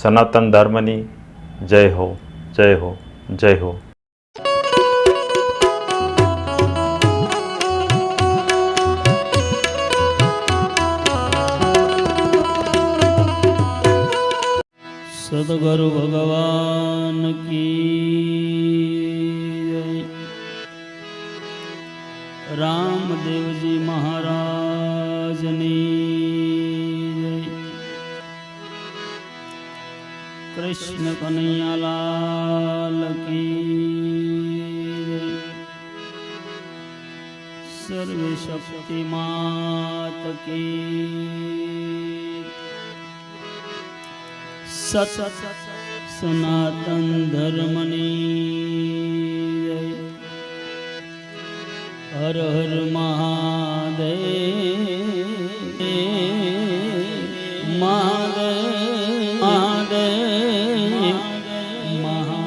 સનાતન ધર્મની જય હો, જય હો, જય હો. સદગુરુ ભગવાન કી જય. રામદેવજી મહારાજની જય. કૃષ્ણ કનૈયાલાલ કી જય. સર્વે શક્તિ માત કી. સત સનાતન ધર્મની જય. હર હર મહાદેવ મહાદેવ મહાદેવ મહાદેવ.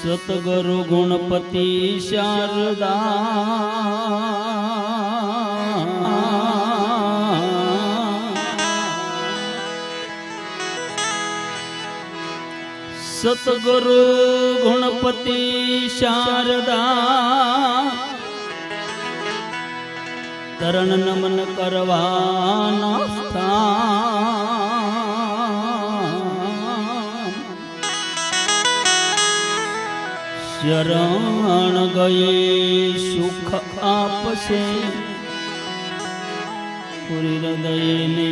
સતગુરુ ગુણપતિ શારદા સતગુરુ ગુણપતિ શારદા તરણ નમન કરવાના સ્થાન. શરણ ગયે સુખ આપશે પૂરી હૃદયને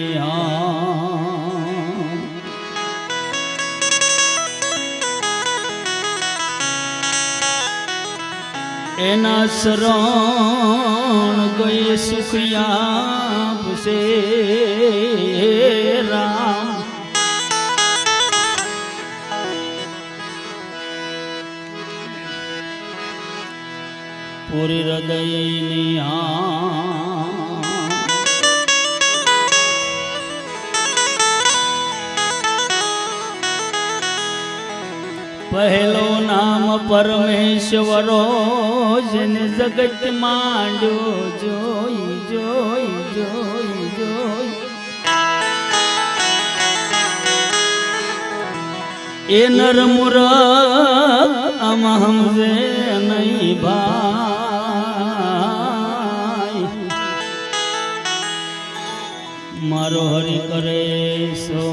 એના શરણ ગયે સુખ આપશે રામ. પૂરી હૃદયની પહેલો નામ પરમેશ્વરો જેને જગત માંડ્યો જોઈ જોઈ જોઈ જોઈ એ નરમુર આમાં હમજે નહીં ભાઈ. મારો હરિ કરે સો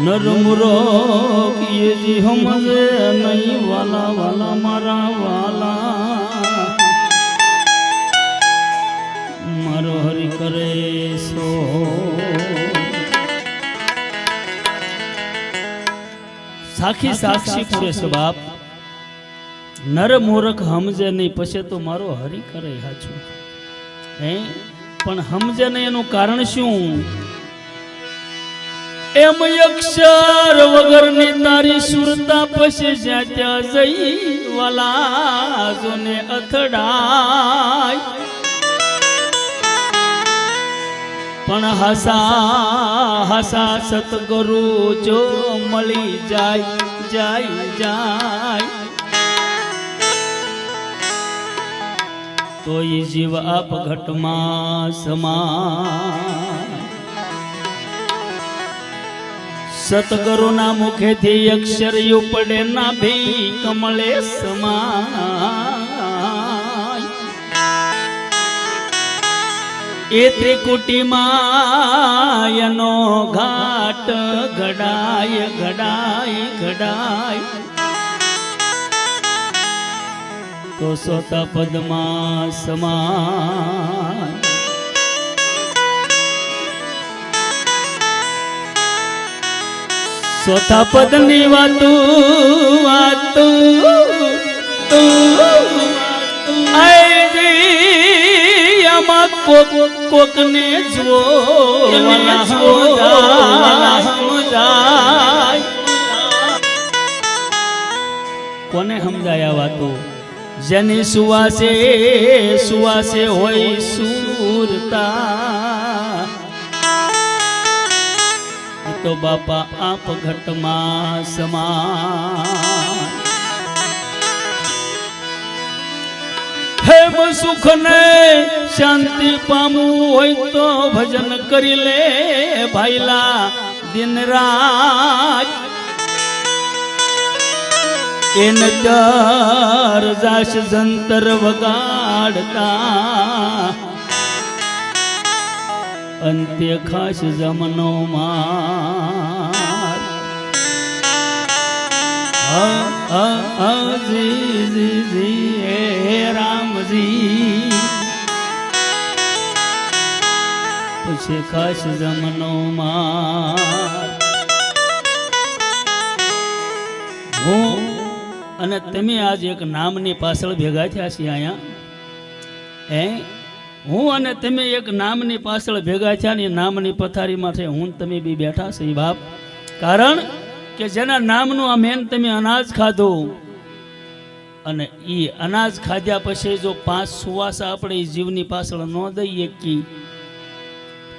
નરમુરો કીજી હમજે નહીં વાલા વાલા મારા વાલા. મારો હરિ કરે સો સાખી સાક્ષી પૂરે સબાપ. નર મૂર્ખ હમજે નહીં પછી તો મારો હરિ કરે હાચું હે. પણ હમજે નહીં એનું કારણ શું? એમ અક્ષર વગરની તારી સુરતા પછી જ્યાં ત્યાં જઈ વાલા જોને અથડાય. પણ હસા હસા સતગુરુ જો મળી જાય જાય જાય તો એ જીવ આપઘટમાં સમાય. સતગુરુના મુખેથી અક્ષર ઉપડે ના ભી કમળે સમાય. એ ત્રિકુટીમાં એનો ઘાટ ઘડાય ઘડાય ઘડાય તો સોતા પદમાં સમાય. ચોથા પદની વાતું આમાં કોકને જો કોને સમજાય આ વાતો? જેની સુવાસે સુવાસે હોય સુરતા તો બાપા આપ ઘટમાં સમા હેમ સુખ ને શાંતિ પામવું હોય તો ભજન કરી લે ભાઈલા દિન રાત એન દર જાશ જંતર વગાડતા અંત્ય ખાસ જમનો માર જી જી જી હે રામજી પછી ખાસ જમનો માર હું અને તમે આજ એક નામની પાછળ ભેગા થયા છીએ અહીંયા હું અને તમે એક નામની પાછળ ભેગા થયા ને નામની પથારીમાં છે હું તમે બી બેઠા છે બાપ કારણ કે જેના નામનું આ મેન તમે અનાજ ખાધું અને એ અનાજ ખાધ્યા પછી જો 5 સુવાસ આપણે એ જીવની પાછળ ન દઈએ કી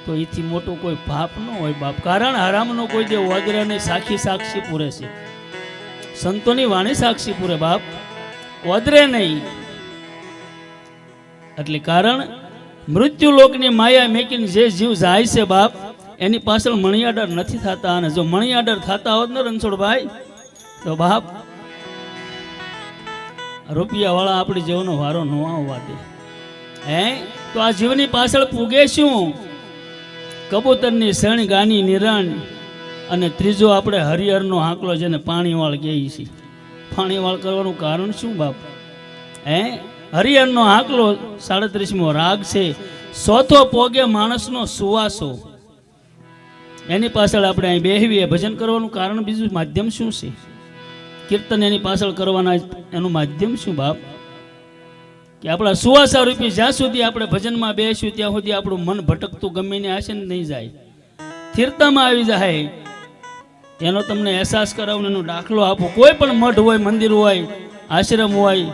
તો એથી મોટું કોઈ પાપ ન હોય બાપ કારણ હરામનો કોઈ દે વગેરેની સાક્ષી પૂરે છે સંતોની વાણી સાક્ષી પૂરે બાપ વદરે નહીં એટલે કારણ મૃત્યુ લોકની માયા મેકીને જે જીવ જાય છે બાપ એની પાછળ મણિયાડર નથી થતા અને જો મણિયાડર થતા હોત ને રણછોડભાઈ તો બાપ રૂપિયા વાળા આપણી જીવનો વારો ન આવવા દે તો આ જીવની પાછળ પૂગે શું કબૂતરની શણ ગાની નિરણ અને ત્રીજો આપણે હરિહરનો આંકલો જેને પાણીવાળ કહીએ છીએ પાણીવાળ કરવાનું કારણ શું બાપ હરિહરનો આંકલો 37મો રાગ છે ચોથો પોગે માણસનો સુવાસો એની પાછળ આપણે અહીં બેહવીએ ભજન કરવાનું કારણ બીજું માધ્યમ શું છે કીર્તન એની પાછળ કરવાના એનું માધ્યમ શું બાપ કે આપણા સુવાસા રૂપી જ્યાં સુધી આપણે ભજનમાં બેસીશું ત્યાં સુધી આપણું મન ભટકતું ગમે ને હશે ને નહીં જાય સ્થિરતામાં આવી જાય એનો તમને અહેસાસ કરાવવાનો એનો દાખલો આપો કોઈ પણ મઠ હોય મંદિર હોય આશ્રમ હોય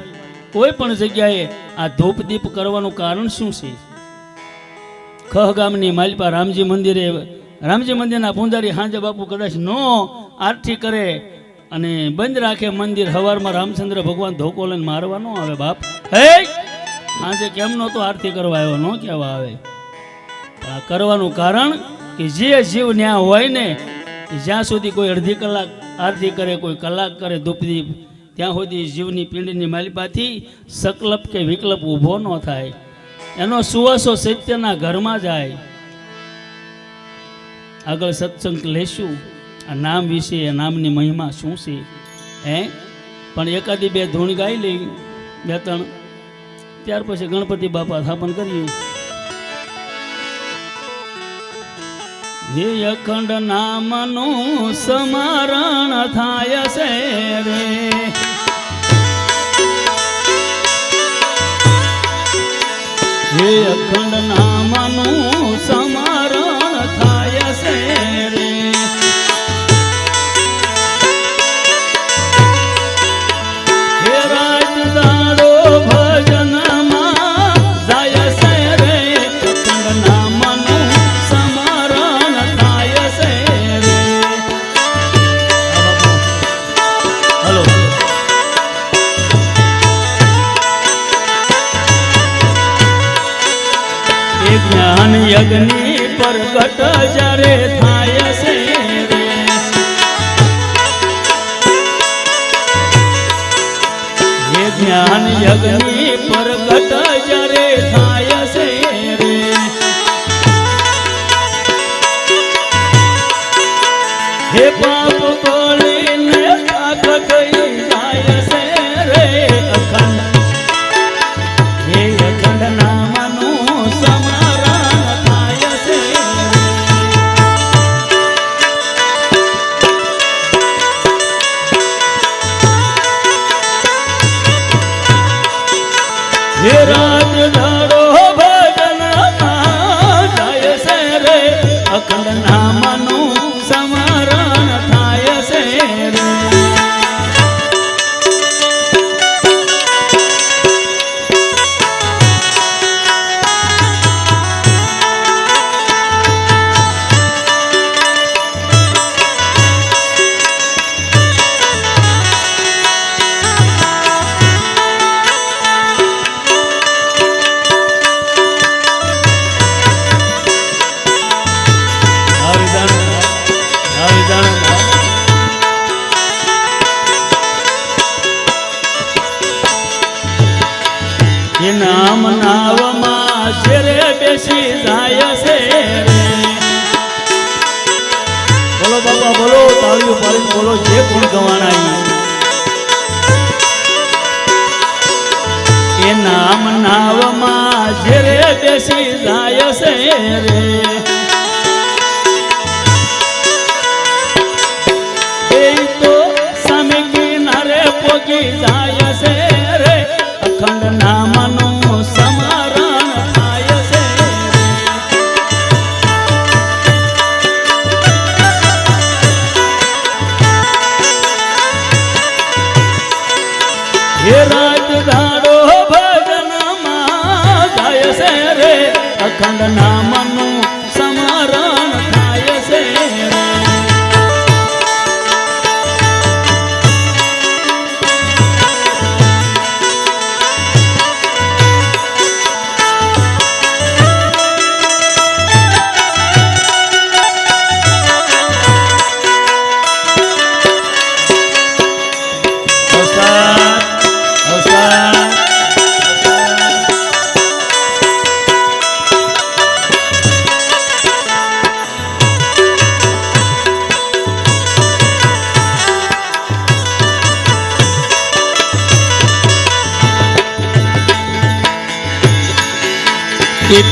કોઈ પણ જગ્યાએ આ ધૂપ દીપ કરવાનું કારણ શું છે ખહ ગામની માલપા રામજી મંદિરના પૂંજારી હાંજે બાપુ કદાચ નો આરતી કરે અને બંધ રાખે મંદિર હવારમાં રામચંદ્ર ભગવાન ધોકો લઈને મારવા ન આવે બાપ હે આજે કેમ નો તો આરતી કરવા આવ્યો નો કહેવા આવે આ કરવાનું કારણ કે જે જીવ ન્યા હોય ને જ્યાં સુધી કોઈ અડધી કલાક આરતી કરે કોઈ કલાક કરે ધૂપદીપ ત્યાં સુધી જીવની પિંડની માલિપાથી સકલપ કે વિકલ્પ ઊભો ન થાય એનો સુવાસો સત્યના ઘરમાં જાય આગળ સત્સંગ લેશું આ નામ વિશે આ નામની મહિમા શું છે પણ એકાદી બે ધૂણ ગાઈ લઈ 2-3 ત્યાર પછી ગણપતિ બાપા સ્થાપન કરીએ હે અખંડ નામનું સ્મરણ થાય છે રે હે અખંડ નામનું સ્મરણ થાય છે રે હે રાત દાડો ભજનમાં જાય છે રે અખંડ નામનું સ્મરણ થાય છે રે હલો જ્ઞાન યજ્ઞ પ્રગટ જ્યારે થાય છે રે હે જ્ઞાન યજ્ઞ પ્રગટ જ્યારે થાય છે રે હે પાપ ગોળીને પાક થઈ જાય છે રે અખંડ હે અખંડ નામનું સ્મરણ થાય છે હે રાત દાડો ભજનમાં જાય છે રે અખંડ નામનું સ્મરણ થાય જાય છે રે. બોલો બાપા બોલો, તાળીઓ પાડીને બોલો, જે કોણ ગવાણા એ નામ નાવમાં જેરે બેસી જાય છે રે. એ તો સામે કિનારે પોગી જાય છે રે. અખંડ નામનું સમરણ થાય છે હે રાત દાડો ભજનમાં જાય છે રે. અખંડ નામનું સમરણ થાય છે રે.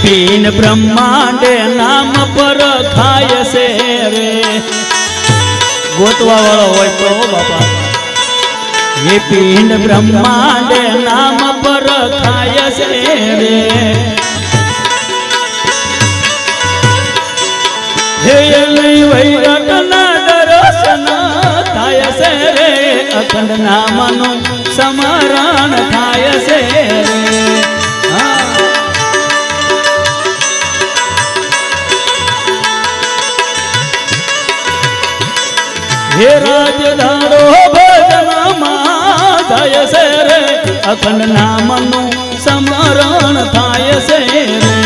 પિંડ બ્રહ્માંડ નામ પર ખાય છે રે. ગોતવા વાળો હોય તો બાપા એ પિંડ બ્રહ્માંડ નામ પર ખાય છે રે. હે લઈ વૈરાટના દર્શન થાય છે રે. અખંડ નામનું સમરણ થાય છે રે. હે રાજ દાડો ભજનમાં જાય છે રે. અખંડ નામનું સમરણ થાય છે રે.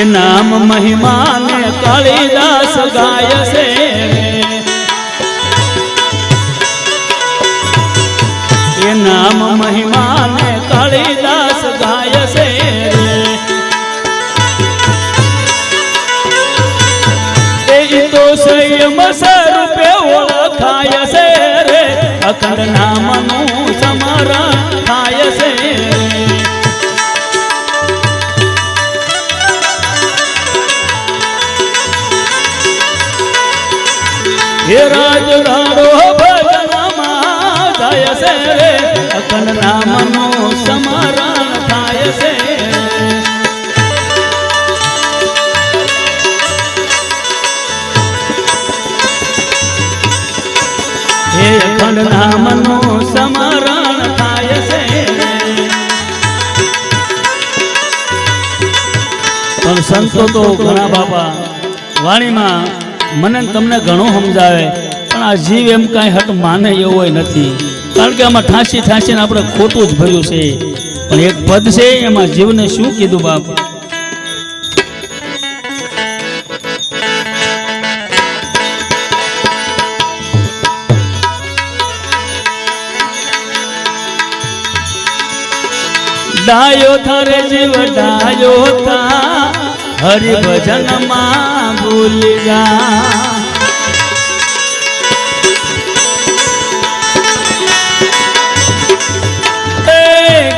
એ નામ મહિમાને કાળીદાસ ગાય છે રે. એ નામ મહિમાને કાળીદાસ ગાય છે રે. એ તો સંયમ સ્વરૂપે ઓળખાય છે રે. અખંડ નામનું સમરણ થાય છે રે. હે રાજ દાડો ભજનમાં જાય છે રે. અખંડ નામનું સમરણ થાય છે. હે અખંડ નામનું સમરણ થાય છે. પણ સંતો તો ઘણા બાપા વાણીમાં મને તમને ઘણું સમજાવે, પણ આ જીવ એમ કાંઈ હટ માને એવો નથી. કારણ કે આમાં ઠાંસી ઠાંસીને આપણે ખોટું જ ભર્યું છે. પણ એક પદ છે એમાં જીવને શું કીધું બાપ. ડાયો થારે જીવ ડાયો થા, હરિ ભજન માં ભૂલી જા.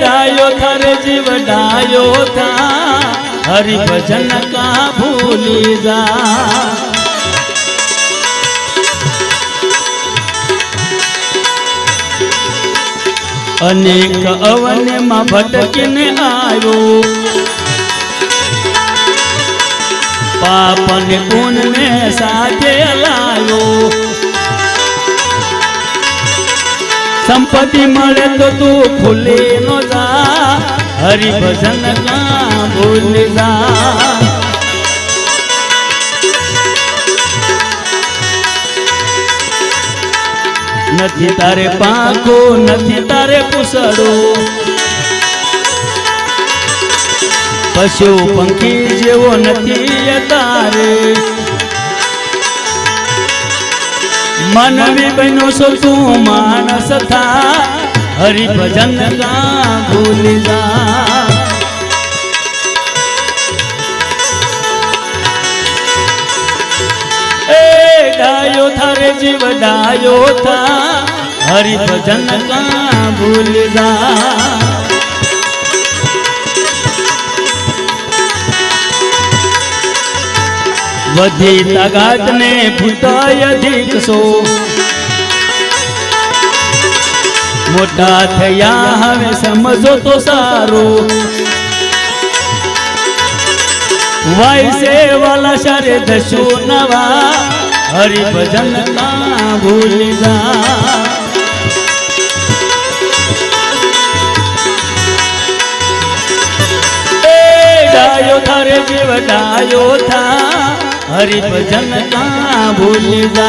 ડાયો થારે જીવ ડાયો થા, હરિ ભજન કા ભૂલી જા. અનેક અવનમાં ભટકીને આવ્યો, પાપ ને પુણ્ય ને સાથે લાયો. સંપત્તિ મળે તો તું ભૂલી નો જા, હરિ ભજન કા ભૂલી જા. નથી તારે પાંખો નથી તારે પૂછડો, પશુ પંખી જેવો નથી તારે માનવી બન્યો છો તું માણસ થા હરિભજન કા ભૂલી જા એ ડાયો થારે જીવ ડાયો થા હરિભજન કા ભૂલી જા વધી તગાત ને ફૂટાય અધિક સો મોટા થયા હવે સમજો તો સારું વાયસે વાલા સારે દશો નવા હરિભજન કા ભૂલી જા એ ડાયો થારે જીવ ડાયો થા હરિભજન કા ભૂલી જા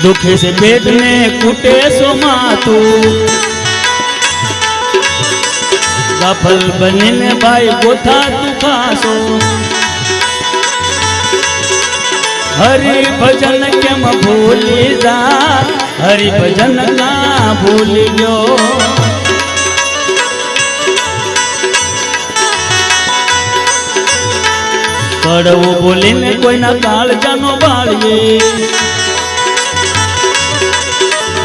दुखे से पेट में कूटे सो मातू गफल बनी ने भाई गोथा तू खासो हरि भजन केम भूली जा हरि भजन का भूली गयो कड़वो बोली ने कोई ना काल जानो बालिए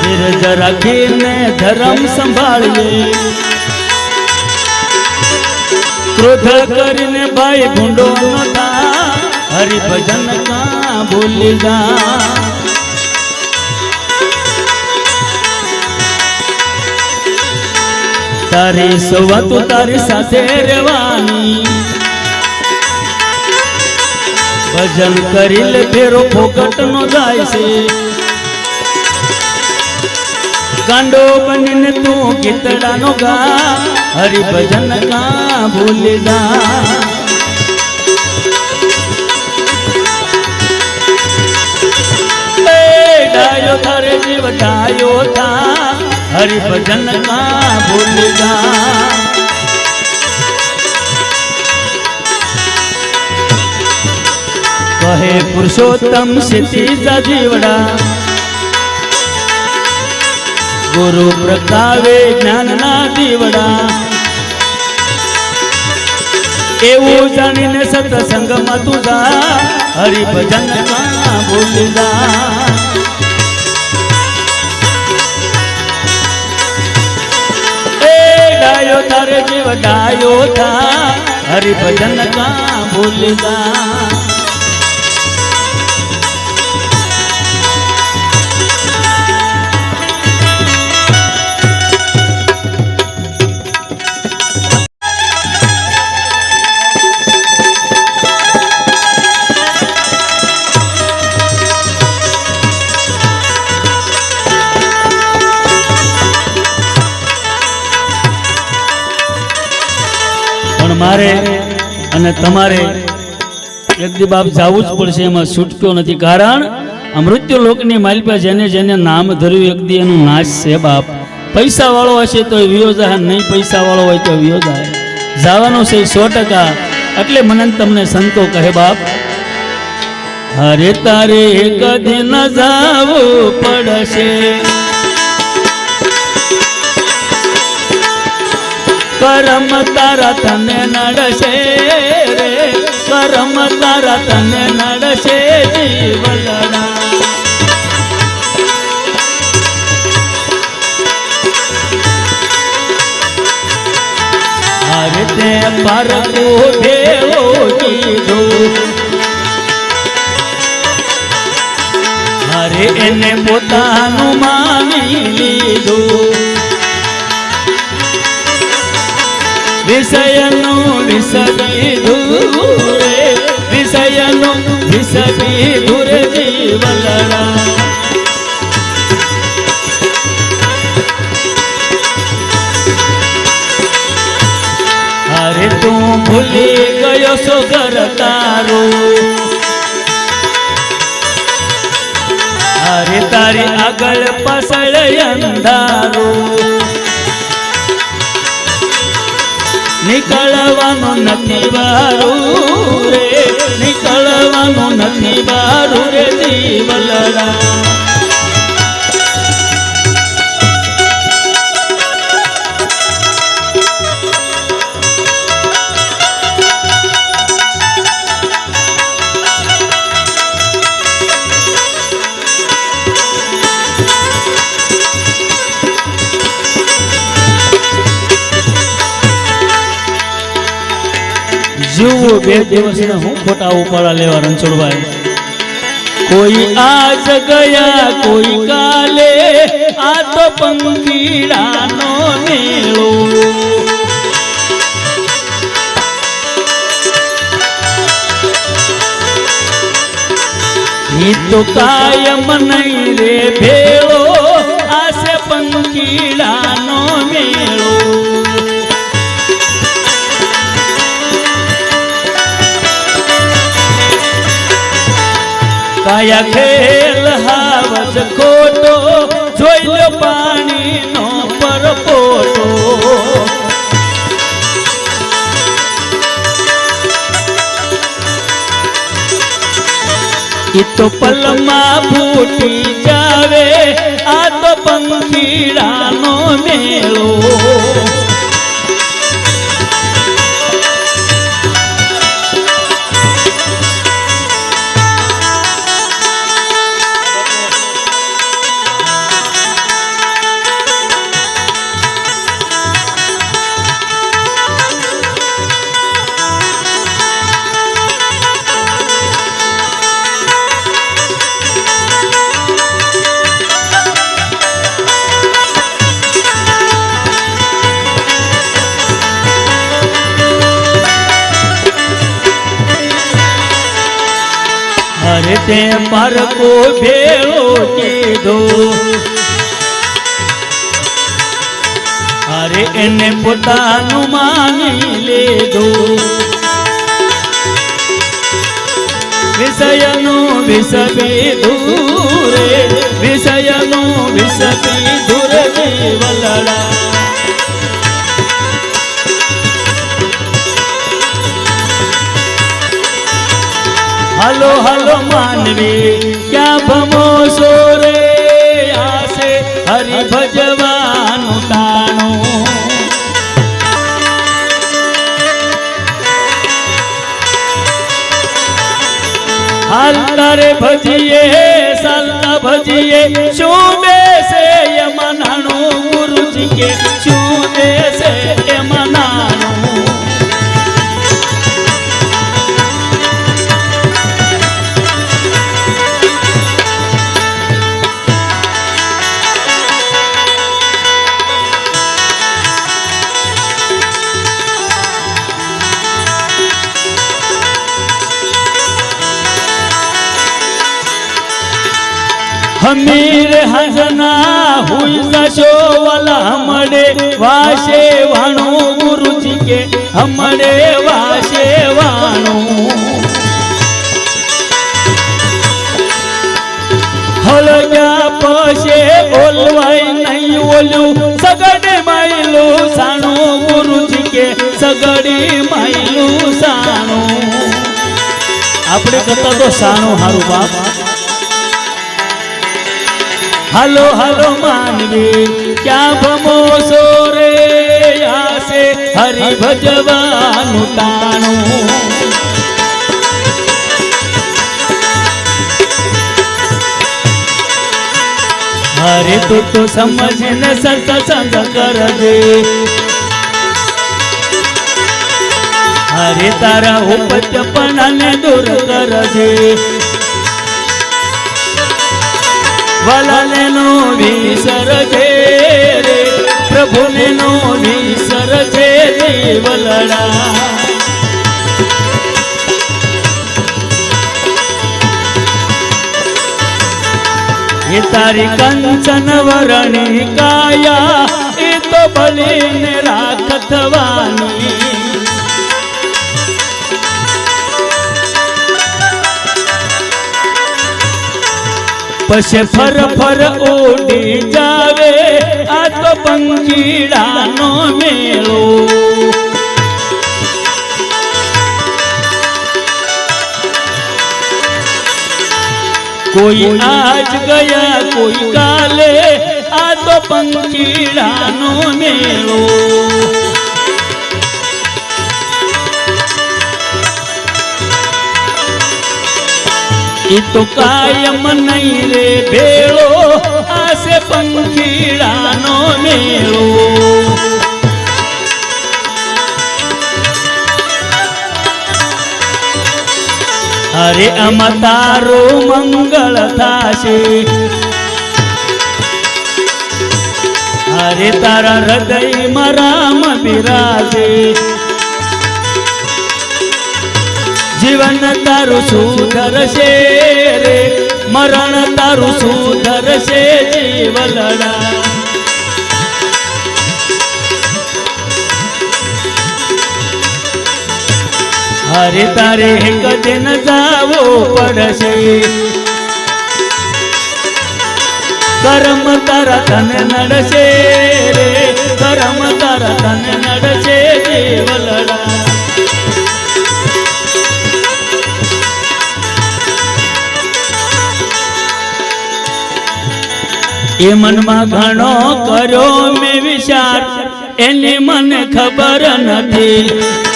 धीरज रखीने धर्म संभालिए क्रोध करीने भाई भूंडो न था हरिभजन का भूली जा तारी सोवत तारी साथे रेवानी भजन करीले फेरो फोकट नो जाय से गांडो बनीने तू गीतड़ा नो गा हरिभजन का भूली जा डायो थारे जीव डायो था हरिभजन का भूली जा कहे पुरुषोत्तम क्षितिजा जीवड़ा गुरु प्रकावे ज्ञान ना दीवड़ा एवं जानीने सत्संग में तू जा हरिभजन का भूली जा ए डायो तारे जीव डायो था हरिभजन का भूली जा मारे अने तमारे एक दी बाप जावू ज पड़शे एमां छूटक्यो नथी कारण आ मृत्यु लोकनी मालपा जेने जेने नाम धर्યું एक दी एनु नाश छे बाप पैसा वाळो हशे तो वियो जाय नहीं पैसा वाळो होय तो वियो जाय जावानो छे 100% એટલે મને તમને સંતો કહે બાપ हरे तारे कदी न जावू पड़शे करम तारा तने नड़शे रे करम तारा तने नड़शे जीवलड़ा हरे ते पर को देवो कीधो हरे एने पोतानु मानी लीधो વિષયનું વિષબીધું રે વિષયનું વિષબીધું રે જીવલડા અરે તું ભૂલી ગયો છો ઘર તારું અરે તારી આગળ પાછળ અંધારું નીકળવાનું નથી બારું રે નીકળવાનું નથી બારું રે જીવલડા જુઓ બે દિવસના હું ખોટા ઉપાડા લેવા રણછોડભાઈ કોઈ આજ ગયા કોઈ કાલે આ તો પંખીડાનો મેળો ઈ તો કાયમ નહીં રે ભેળો આસે પંખીડાનો મેળો કાયા ખેલ હાવજ ખોટો જોઈ લો પાણીનો પરપોટો ઈ તો પલમાં ફૂટી જાવે આ તો પંખીડાનો મેળો अरे ते पर को भेड़ो कीधो अरे एने पोतानु मानी लीधो विषयनु विषबीधुं रे विषयनु विषबीधुं रे जीवलड़ा हलो हलो मानवी क्या भमोसो रे आसे हरि भजवानु ताणो हालता रे भजिए सालता भजिए चूमे से ये मनाणो गुरुजी के चूमे से ये मनाणो हमीर हजना हुई जशो वाला हमरे वाशे वाणो गुरुजी के हमरे वाशे वाणो हल क्या पशे बोलवाई नहीं बोलू सगड़े माइलू साणो गुरुजी के सगड़ी माइलू साणो आपणे करता तो साणो हारू बाप हलो हलो मानवी क्या भमोसो रे आसे हरि भजवानु ताणो अरे तू तो समझ न सत्संग कर दे अरे तारा उपचपना ने दूर कर दे वलने नो विसरजे रे प्रभु ने नो विसरजे जीवल વલડા એ તારી કંચન વરણી કાયા એ તો બલીને રાખવાની પછી ફર ફર ઉડી જાવે આ તો પંખીડાનો મેળો કોઈ આજ ગયા કોઈ કાલે આ તો પંખીડાનો મેળો ઈ તો કાયમ નહીં રે ભેળો આસે પંખીડાનો મેળો અરે આમાં તારું મંગળ થાશે અરે તારા હૃદયમાં રામ બિરાજે જીવન તારું સુધરશે રે મરણ તારું સુધરશે જીવલડા અરે તારે કદે ન જાવો પડશે કર્મ તારા તને નડશે રે કર્મ તારા તને નડશે જીવલડા એ મનમાં ઘણો કર્યો મેં વિચાર એની મને ખબર નથી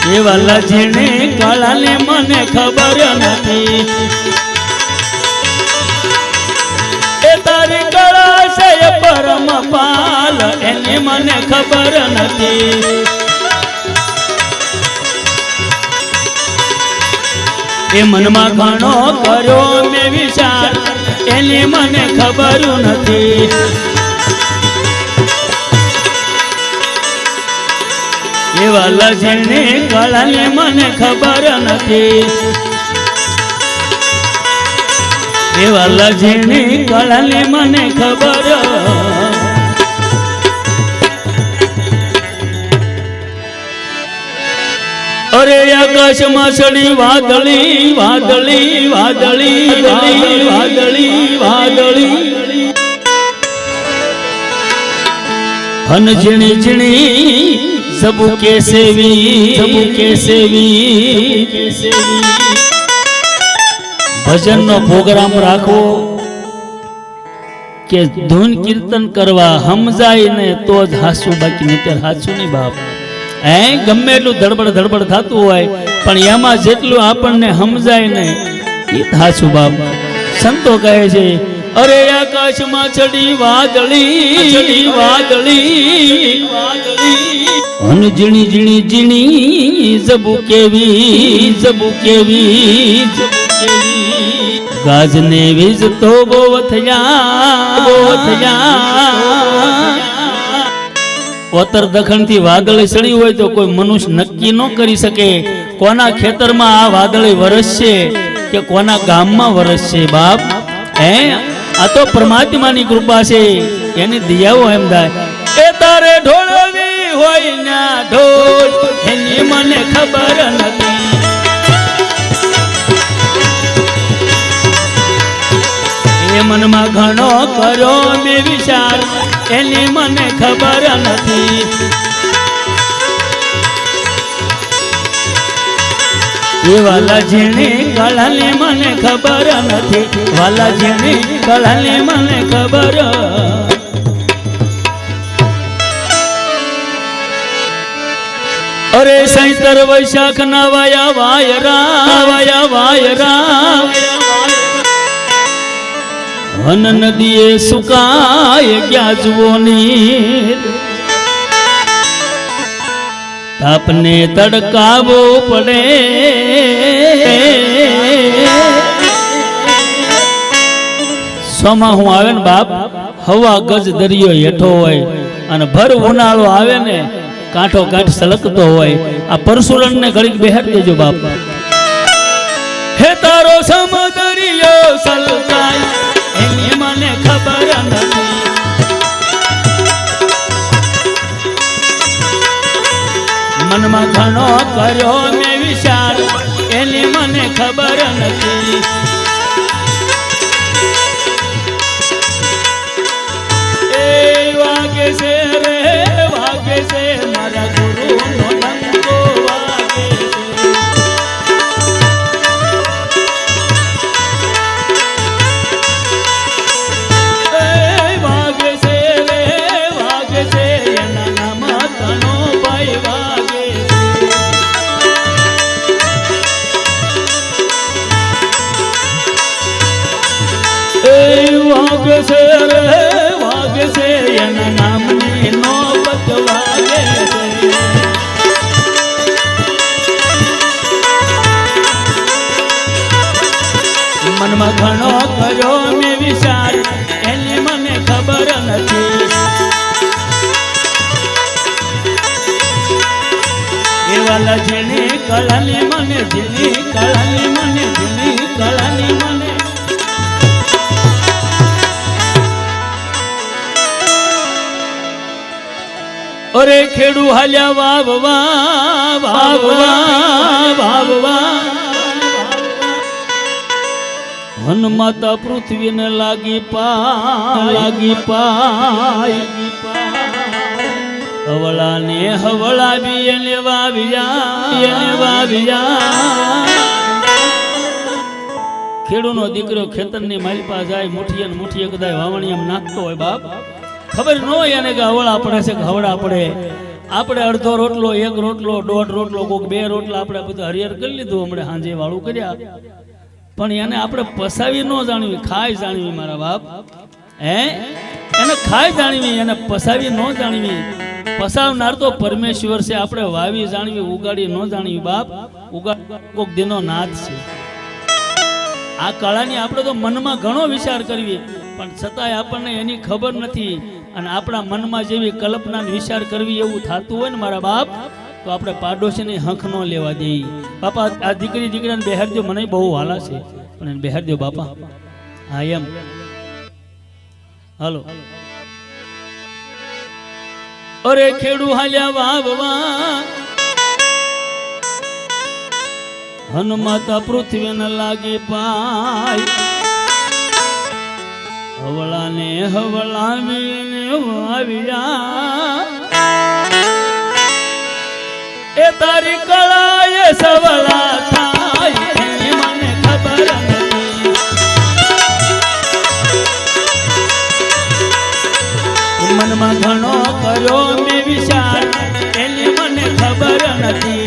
એવા લજીને કળાને મને ખબર નથી એ તારી કળા છે પરમ પાલ એની મને ખબર નથી એ મનમાં ઘણો કર્યો મેં વિચાર એની મને ખબર નથી એવા લજને કળાને મને ખબર નથી એવા લજને કળાને મને ખબર અરે આકાશમાં ચડી વાદળી વાદળી વાદળી વાદળી વાદળી હન ઝીણી ઝીણી सबू के सेवी भजन नो प्रोग्राम राखो के धून कीर्तन करवा समजाय ने तो ज हासू बाकी नहीतर हासू नहीं बाप गमे एटલું ધડબડ ધડબડ થાતું હોય પણ એમાં જેટલું આપણને સમજાય ને એ હાસુ બાપ સંતો કહે છે અરે આકાશમાં ચડી વાદળી વાદળી હન ઝીણી ઝીણી ઝીણી જબુ કેવી ગાજને વીજ તો બહુ થયા ઓતર દખણ થી વાદળી ચડી હોય તો કોઈ મનુષ્ય નક્કી ન કરી શકે કોના ખેતરમાં આ વાદળી વરસશે કે કોના ગામમાં વરસશે બાપ આ તો પરમાત્માની કૃપા છે એની દિયાઓ એમ થાય એ તારે ઢોળવી હોય ના ઢોળ એની મને ખબર નથી એ મનમાં ઘણો કર્યો મેં વિચાર એની મને ખબર નથી એ વાલા જેને કળાને મને ખબર નથી વાલા જેને કળાને મને ખબર અરે સૈતર વૈશાખ ના વાયરા હન નદીએ સુકાય ગયા જુઓની તાપને તડકાવો પડે સોમાં હું આવે ને બાપ હવા ગજ દરિયો હેઠો હોય અને ભર ઉનાળો આવે ને કાંઠો કાંઠ સલકતો હોય આ પરશુરામ ને ઘડીક બેહાર દેજો બાપ હે તારો સમદરિયો સલકાય એની મને ખબર નથી મનમાં ઘણો કર્યો મેં વિચાર એની મને ખબર નથી એ વાગે છે રે વાગે છે મારા ગુરુ નો ડંકો વાગે છે એ વાગે છે રે વાગે છે એના નામ તનો ભાઈ વાગે વાગે છે રે વાગે છે એના નામની નોબત વાગે છે મનમાં ઘણો કર્યો મેં વિચાર એની મને ખબર નથી એવા જેની કળાની મને જેની કળાની મને જેની કળાની મને અરે ખેડુ હાલ્યા વાવવા વાવવા વાવવા વન માતા પૃથ્વીને લાગી પાય હવળાને હવળા બી એને વાવ્યા ખેડૂનો દીકરો ખેતરની માલપા જાય મુઠીએ કદાય વાવણી નાખતો હોય બાપ ખબર ન હોય એને કે હવળા પડે છે કે હવળા પડે આપણે અડધો રોટલો એક રોટલો દોઢ રોટલો કોઈક બે રોટલા આપણે બધું હરિહર કરી લીધું હમણાં સાંજે વાળું કર્યા પણ એને આપણે પસાવી ન જાણવી ખાઈ જાણવી મારા બાપ એને ખાઈ જાણવી એને પસાવી ન જાણવી પસાવનાર તો પરમેશ્વર છે આપણે વાવી જાણવી ઉગાડી ન જાણવી બાપ કોક દિનો નાદ છે આ કળાની આપણે તો મનમાં ઘણો વિચાર કરવી પણ છતાંય આપણને એની ખબર નથી અને આપણા મનમાં જેવી કલ્પના વિચાર કરવી એવું થતું હોય ને મારા બાપ તો આપણે પાડોશીની હંખ ન લેવા દઈએ બાપા આ દીકરીને બેહારજો મને બહુ વાલા છે પણ એને બેહારજો બાપા હા એમ હાલો અરે ખેડુ હાલ્યા વાવવા હનુમાતા પૃથ્વીને લાગી પાય હવળાને હવળાવીને વાવ્યા એ તારી કળાએ સવળા થાય એની મને ખબર નથી મનમાં ઘણો કર્યો મેં વિચાર એની મને ખબર નથી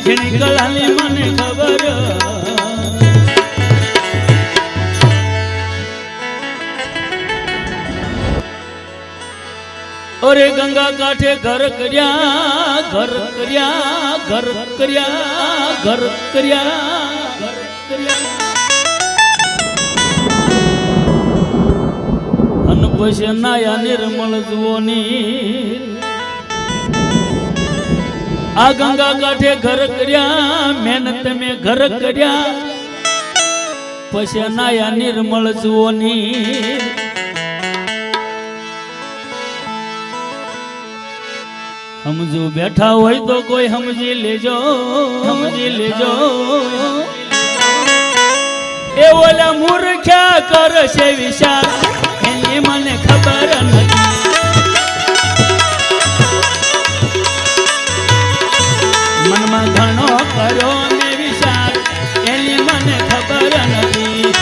જેની કળાની મને ખબર અરે ગંગા કાંઠે ઘર કર્યા ઘર કર્યા ઘર કર્યા ઘર કર્યા ઘર કર્યા અન પછી નાયા નિર્મળ જુઓની આ ગંગા કાંઠે ઘર કર્યા મહેનત મેં ઘર કર્યા પછી નાયા નિર્મળ જુઓની સમજુ બેઠા હોય તો કોઈ સમજી લેજો એ ઓલા મૂર્ખ્યા કરશે વિચાર એની મને ખબર નથી મનમાં ઘણો કર્યો મેં વિચાર એની મને ખબર નથી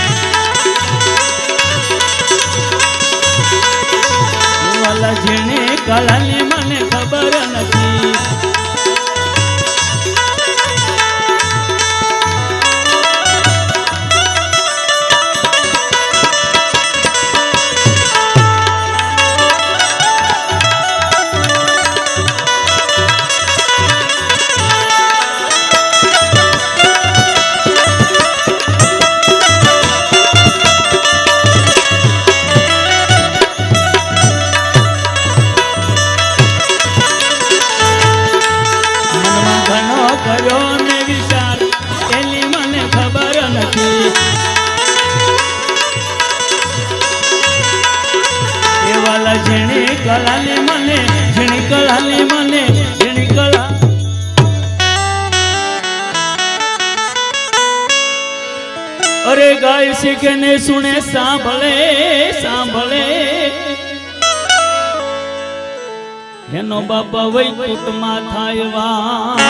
વાલા જેને કળાની મને ખબર નથી કર્યો ને વિચાર એની મને ખબર નથી. એવાલા ઝીણી કળાની મને ઝીણી કળાની મને ઝીણી કળા અરે ગાય શીખે ને સુણે સાંભળે સાંભળે એનો બાપા વૈકુંઠમાં થાય વાસ.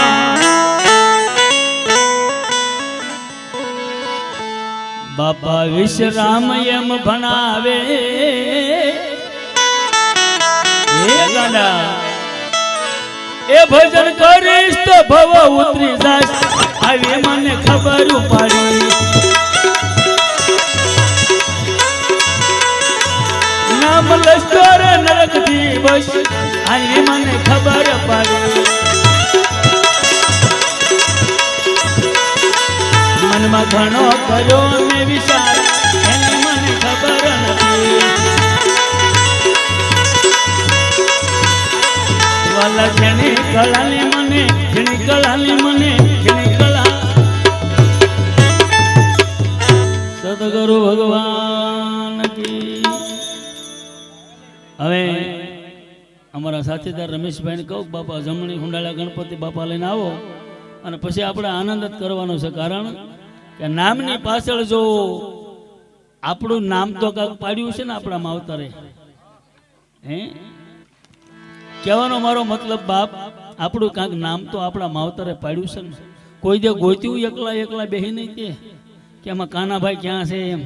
બાપા વિશ્રામ એમ ભણાવે એ ગાડા એ ભજન કરીશ તો ભવ ઉતરી જાશ આવી મને ખબર પાડી. નામ લશ્કર નરક દિવસ આવી મને ખબર પાડી. મનમાં ઘણો કર્યો ને વિચાર એની મને ખબર નથી. વાલા ઝીણી કળાની મને ઝીણી કળાની મને ઝીણી કળા. સદગુરુ ભગવાન કી. હવે અમારા સાથીદાર રમેશભાઈને કહું બાપા જમણી હુંડાળા ગણપતિ બાપા લઈને આવો અને પછી આપણે આનંદ જ કરવાનો છે. કારણ કે નામની પાછળ જો આપણું નામ તો કાંક પાડ્યું છે ને આપણા માવતરે. હે કહેવાનો મારો મતલબ બાપ આપણું કાંક નામ તો આપણા માવતરે પાડ્યું છે ને. કોઈ દે ગોત્યું એકલા એકલા બેહી નહીં કે આમાં કાનાભાઈ ક્યાં છે એમ.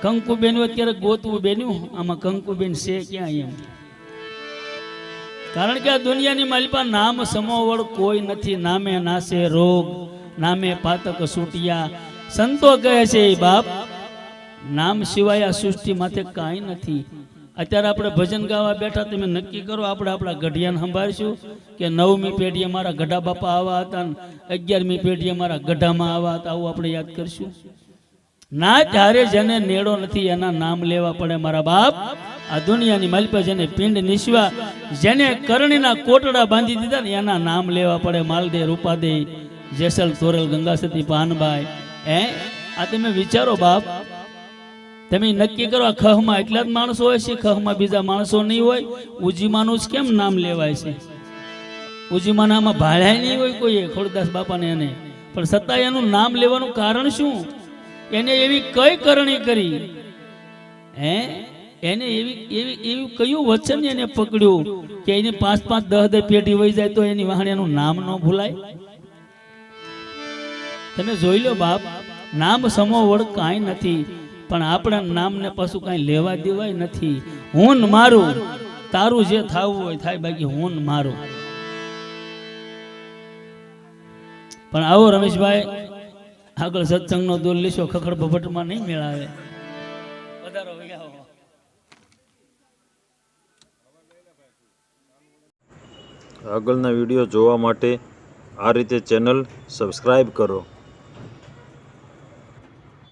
કંકુબેન અત્યારે ગોતવું બેન્યું આમાં કંકુબેન છે ક્યાં એમ. કારણ કે આ દુનિયાની માલિપા નામ સમોવડ કોઈ નથી. નામે નાશે રોગ નામે પાતક સૂટિયા. સંતો કહે છે બાપ નામ સિવાય આ સૃષ્ટિ માથે કાંઈ નથી. અત્યારે આપણે ભજન ગાવા બેઠા તમે નક્કી કરો આપણે આપણા ગઢિયાને સંભાળીશું કે 9મી પેઢીએ મારા ગઢા બાપા આવા હતા ને 11મી પેઢીએ મારા ગઢામાં આવા હતા. આવું આપણે યાદ કરશું ના. ત્યારે જેને નેડો નથી એના નામ લેવા પડે મારા બાપ. આ દુનિયાની માલિપા જેને પિંડ નિશ્વા જેને કરણીના કોટડા બાંધી દીધા ને એના નામ લેવા પડે. માલદે રૂપાદે જેસલ તોરલ ગંગાસતી પાનબાઈ. આ તમે વિચારો બાપ. તમે નક્કી કરો આ ખહમાં એટલા જ માણસો હોય છે, ખહમાં બીજા માણસો નહીં હોય. ઉજીમાનું જ કેમ નામ લેવાય છે? ઉજીમાનામાં ભાળ્યા નહીં હોય કોઈએ ખોડદાસ બાપાને એને, પણ છતાં એનું નામ લેવાનું કારણ શું? એને એવી કઈ કરણી કરી? એને એવી કયું વચન એને પકડ્યું કે એની 5-5 10 પેઢી વહી જાય તો એની વાહણ એનું નામ ન ભૂલાય? તમે જોઈ લો બાપ. નામ સમોવડ કાંઈ નથી, પણ આપણા નામને પાછું કાંઈ લેવા દેવાય નથી. હું મારું, તારું જે થવું હોય થાય, બાકી હું મારું. પણ આવો રમેશભાઈ આગળ સત્સંગનો દોર લીશો ખખડ ભભટમાં નહીં મેળાવે. આગળના વિડીયો જોવા માટે આ રીતે ચેનલ સબસ્ક્રાઈબ કરો.